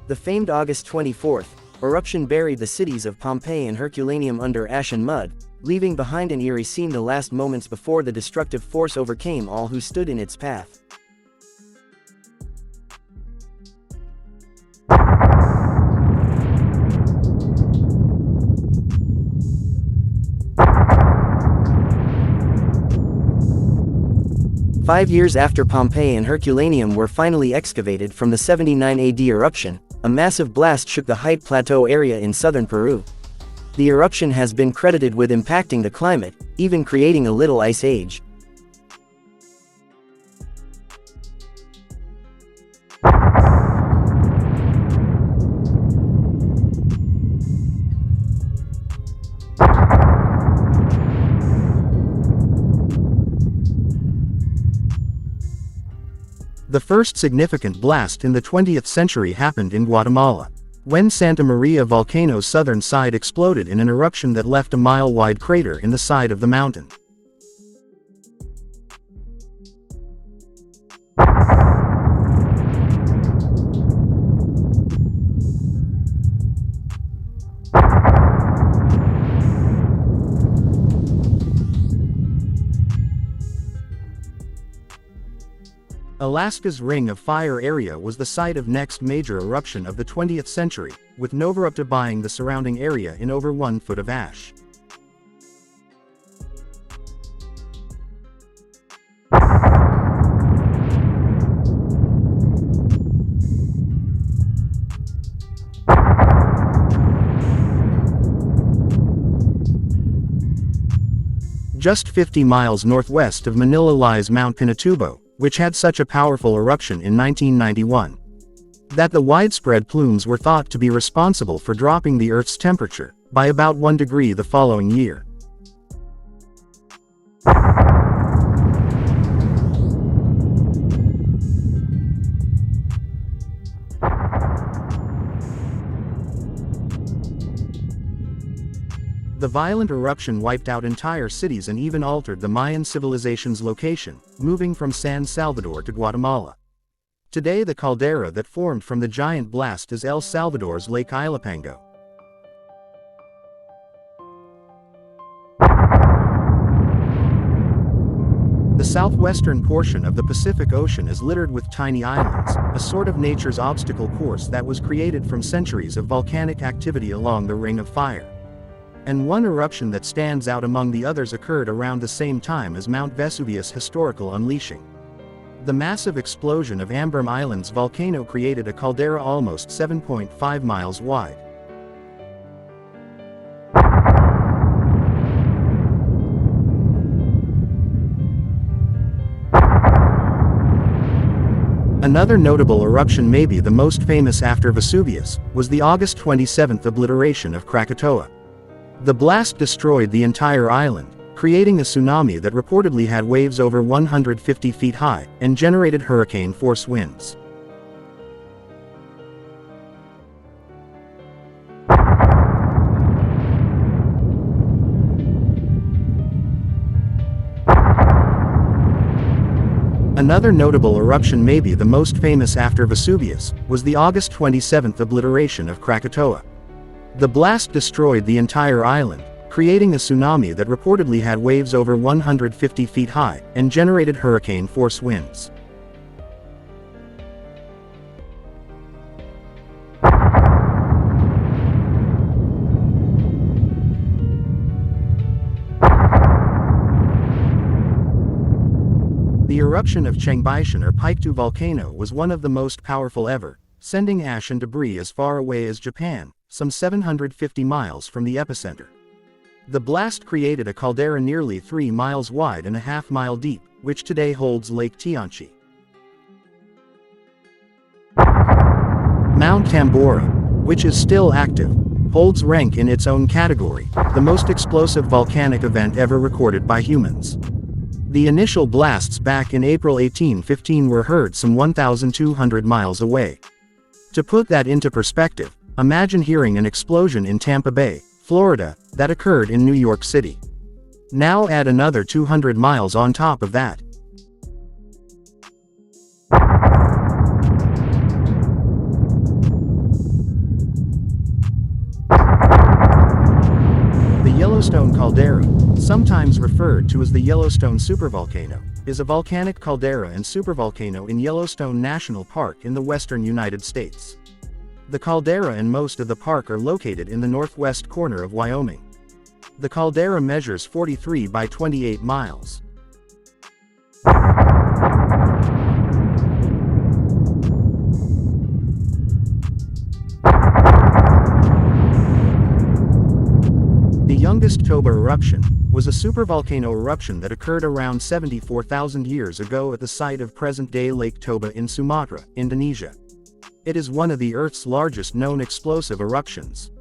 The famed August 24th eruption buried the cities of Pompeii and Herculaneum under ash and mud, leaving behind an eerie scene the last moments before the destructive force overcame all who stood in its path. Five years after Pompeii and Herculaneum were finally excavated from the 79 AD eruption, a massive blast shook the Height Plateau area in southern Peru. The eruption has been credited with impacting the climate, even creating a little ice age. The first significant blast in the 20th century happened in Guatemala, when Santa Maria volcano's southern side exploded in an eruption that left a mile-wide crater in the side of the mountain. Alaska's Ring of Fire area was the site of next major eruption of the 20th century, with nova occupying the surrounding area in over 1 foot of ash. Just 50 miles northwest of Manila lies Mount Pinatubo, which had such a powerful eruption in 1991 that the widespread plumes were thought to be responsible for dropping the Earth's temperature by about 1 degree the following year. The violent eruption wiped out entire cities and even altered the Mayan civilization's location, moving from San Salvador to Guatemala. Today the caldera that formed from the giant blast is El Salvador's Lake Ilopango. The southwestern portion of the Pacific Ocean is littered with tiny islands, a sort of nature's obstacle course that was created from centuries of volcanic activity along the Ring of Fire. And one eruption that stands out among the others occurred around the same time as Mount Vesuvius' historical unleashing. The massive explosion of Amberm Island's volcano created a caldera almost 7.5 miles wide. Another notable eruption, maybe the most famous after Vesuvius, was the August 27th obliteration of Krakatoa. The blast destroyed the entire island, creating a tsunami that reportedly had waves over 150 feet high, and generated hurricane-force winds. Another notable eruption, maybe the most famous after Vesuvius, was the August 27th obliteration of Krakatoa. The blast destroyed the entire island, creating a tsunami that reportedly had waves over 150 feet high, and generated hurricane-force winds. The eruption of Changbaishan or Paektu volcano was one of the most powerful ever, sending ash and debris as far away as Japan, some 750 miles from the epicenter. The blast created a caldera nearly 3 miles wide and a half-mile deep, which today holds Lake Tianchi. Mount Tambora, which is still active, holds rank in its own category, the most explosive volcanic event ever recorded by humans. The initial blasts back in April 1815 were heard some 1,200 miles away. To put that into perspective, imagine hearing an explosion in Tampa Bay, Florida, that occurred in New York City. Now add another 200 miles on top of that. Yellowstone caldera, sometimes referred to as the Yellowstone supervolcano, is a volcanic caldera and supervolcano in Yellowstone National Park in the western United States. The caldera and most of the park are located in the northwest corner of Wyoming. The caldera measures 43 by 28 miles. The youngest Toba eruption was a supervolcano eruption that occurred around 74,000 years ago at the site of present-day Lake Toba in Sumatra, Indonesia. It is one of the Earth's largest known explosive eruptions.